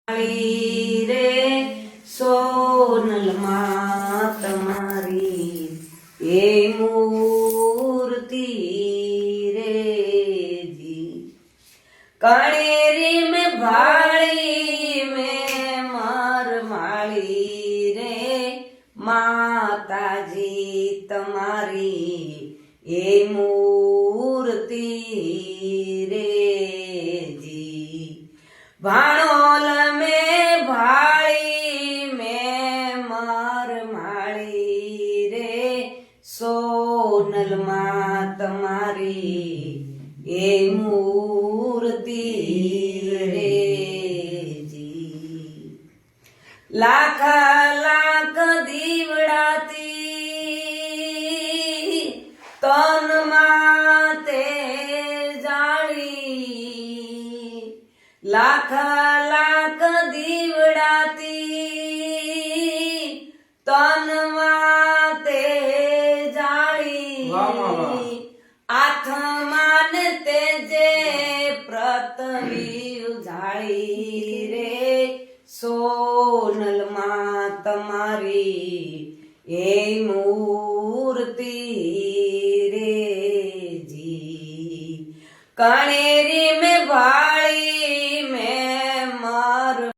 રે સોનલમાં તમારી એ મૂર્તિ રે જી કણેરી में भाड़ी में मर माड़ी रे माताजी તમારી એ મૂર્તિ રે જી भाणोल में भाड़ी में मर माड़ी रे सोनल માં તમારી એ મૂર્તિ રે જી લાખ લાખ દીવડાતી તન માતે જાળી લાખ લાખ દીવડાતી તન માતે જાળી આત્માન તેજે પ્રતવી ઉજાળી રે સોનલ માં તમારી એ મૂર્તિ રે જી કણેરી में भाड़ी